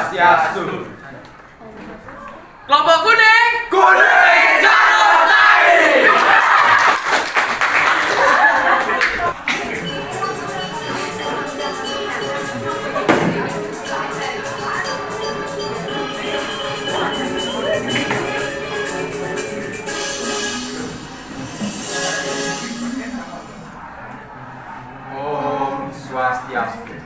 Swastiastu. Kelompok kuning, Kuning Jarotai. Om Swastiastu.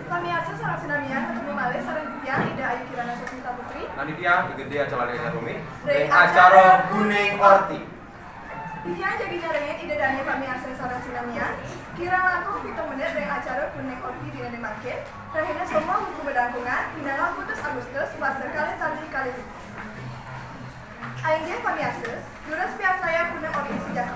Kami Arsa sarang sinamian ketemu malih sareng Ditya Ida Ayu Kirana Sasmita Putri. Nanitia gede acara lagi Rumi. Reng Acara Kuning Orti. Ditya jadi nyarengen Ida Dani kami Arsa sarang sinamian. Kirang langkung 7 menit reng acara Kuning Orti di Nene Mangkin. Rahina semua buku bedangkungan dinanggal putus Agustus warsa kali tali kali. Aing dia kami Arsa, juras pian saya Kuning Orti sejak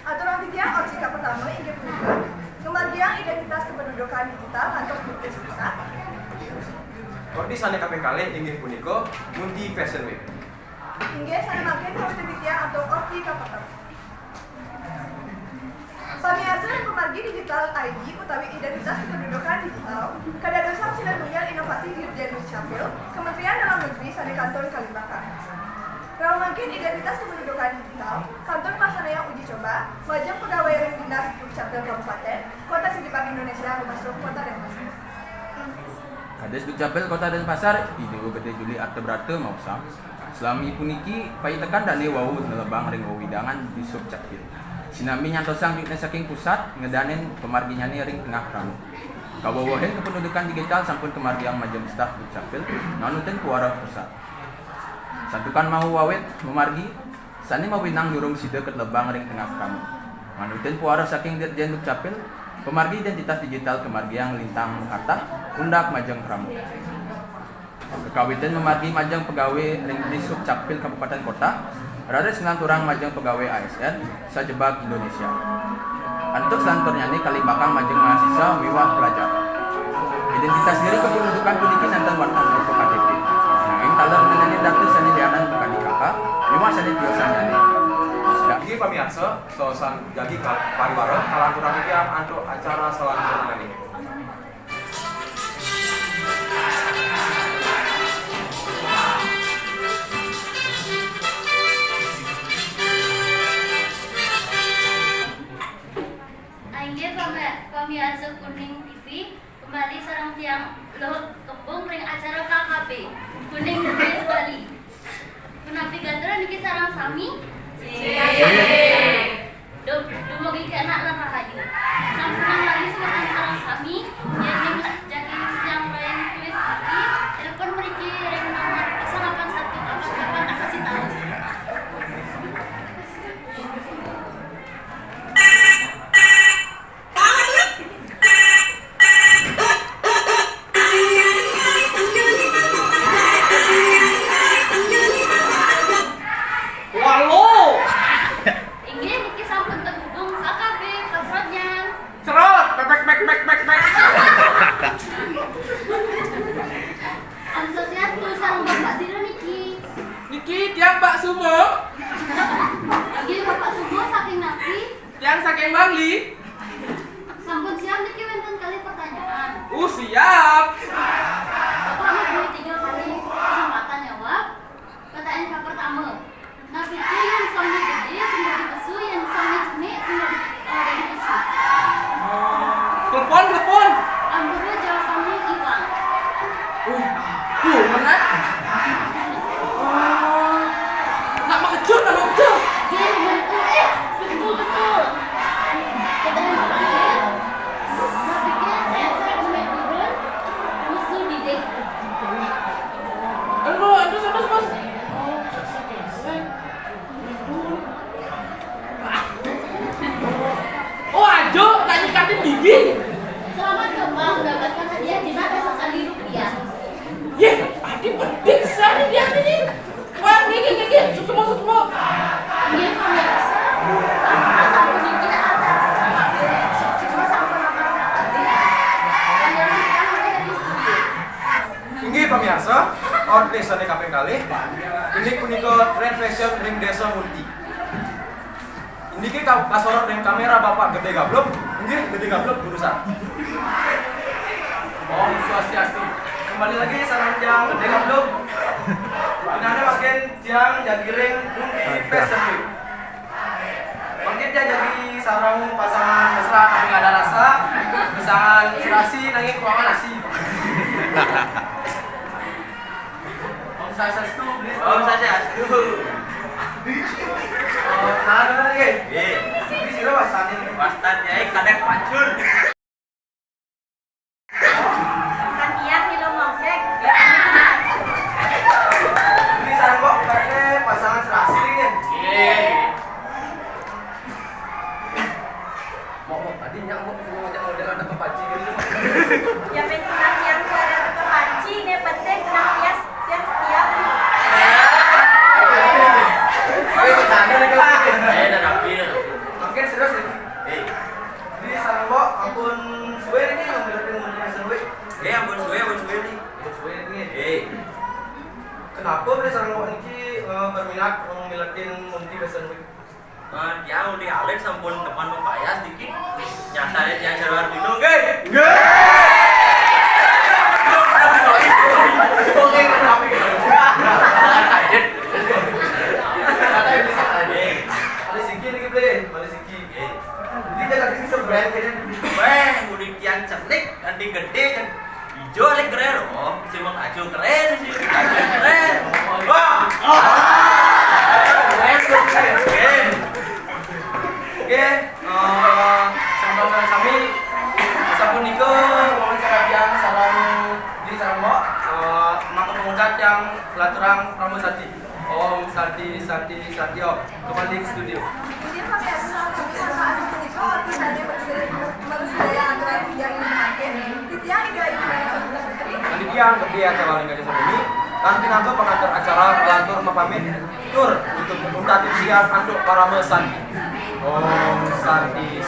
aturan Ditya Orjika pertama inggih punika kemargian identitas kependudukan digital kantor Bukti Pusat. Orti sane kaping kalih inggih punika Munti Fashion Week. Inggih sana makin Komite Ditya atau Orti Kapater. Pamiarsa dan pemargi digital ID utawi identitas kependudukan digital kadadosan Sinatunggal Inovasi Dirjen Dukcapil Kementerian Dalam Negeri sane Kanton Kalibaka. Kalau mungkin identitas kependudukan digital, kantor pelaksanaan uji coba, wajib pegawai ring dinas Dukcapil Kabupaten, Kota Sidipak Indonesia termasuk Kota Denpasar. Kades Dukcapil Kota Denpasar, Ibu Gede Juli Arte Brate Mausa. Selami puniki pai tekan dane wau nelebang ring widangan di Subcapil. Sinami nyantosang duitnya saking pusat ngedanen kemarginya ring tengah kamu. Kawawahen kependudukan digital sampun kemargian majeng staf Dukcapil, nanuten kuara pusat. Santukan mau wawet memargi, sani mawinang nyurung sida ket lebang ring tengah kamu. Manuten puara saking Dirjen Dukcapil, pemargi identitas digital kemargian lintang kata undak majeng pramu. Kekawitan memargi majeng pegawai ring di Subcapil Kabupaten Kota, rada senanturang majeng pegawai ASN sajebak Indonesia. Antuk santurnya ini kalimbakang majeng mahasiswa wiwah pelajar. Identitas diri kependudukan puniki nanten warna foto KTP. Yang taler mengenai datu sani dianan bukan di kakak, lima sani tiosanya nih. Iki pamiarsa, sosan jagi pariwara kalanturan iki antuk acara selanjutnya ini. Pemirsa Kuning TV kembali sareng tiang lohot kembung ring acara KKB Kuning Nemes Bali. Menapi gandaran niki sareng sami. Dumugi ke anak lan rahayu. Sampun lagi sekarang sareng sami yen jadi yang lain tulis lagi telepon mriki ring nomor 081 tak kasih tahu. Antusiasme sareng Bapak Siro niki. niki tiang Pak Sumo, Lagi Bapak Sumo saking napi. tiang saking Bangli. Sampun siap niki wonten kali pertanyaan. Siap. Bapak mau 3 kali kesempatan jawab. Pertanyaan yang pertama. Napi itu yang somnya gede sehingga dipesu, yang somnya cemek sehingga dipesu. Telepon. Ampura jawabannya Iwan. Mana? Nak makejut. Dia betul. Kita yang terakhir. Napi itu saya cemek turun, musuh di dek. Aduh, bos. Oh, ajo, tak nyikatin bibi. Selamat Bapak mendapatkan hadiah di mata sekali rupiah. Yeh, adik penting sekali dia ini. Wah, gini, semua. Dia pemirsa. Sampun niki ada. Cuma sampun apa tadi. Panjenengan kan di studio. Inggih pamiarsa, orti sane kaping kalih. Ini punika Trend Fashion ring Desa Munti. Niki kasorot ring kamera Bapak Gede Gablok, inggih Gede Gablok jurusan. Om Swastiastu. Kembali lagi sarang jang gede kabluk. Pinane makin jang jagiring di fashion week. Mungkin dia jadi sarang pasangan mesra tapi nggak ada rasa, pasangan serasi nanging keuangan nasi. Om Swastiastu, please. Om Swastiastu. Nah, ada lagi. Ini sih wasan ini. Wastan nyai kadek pancur. Kalian minum mangkek. Ini sarang kok pakai pasangan serasi ini. Mau tadi nyamuk semua ngajak model ada kepaci gitu. Ya penting yang cara kepanci ini penting tenang bias siap siap. Bercanda nih kalau Dan api. Makin serius nih. Ini sarang kok ampun suwe ini yang bilang mau suwe. Ampun suwe nih. Suwe ini. Kenapa beli sarang kok ini berminat ngeliatin Munti Fashion Week? Dia udah alik sampun depan pepaya sedikit. Nyatanya dia jalan dino, ge. Oke, kenapa gitu? Balik siki nih beli, balik siki. Ini jangan sih sebrand kayaknya. Weh, udah kian cerdik, ganti gede kan. Hijau alik keren loh. Si Mang Ajo keren sih. Ajo keren. Wah. Oke, sahabat kami, sampun niko wawancara yang sarang di sarang mo, maka pengugat yang laturang Pramosati. Om Satio, kembali ke studio. Ini kami adalah kami manfaat risiko misalnya bersedia aturan yang dipakai. Titian ide itu dari sebelah putri. Demikian kebiaya acara Lingga Desa Bumi. Dan pinato pengatur acara pelantur mapamit tur untuk membuka siap anduk para mesanti. Om Santi.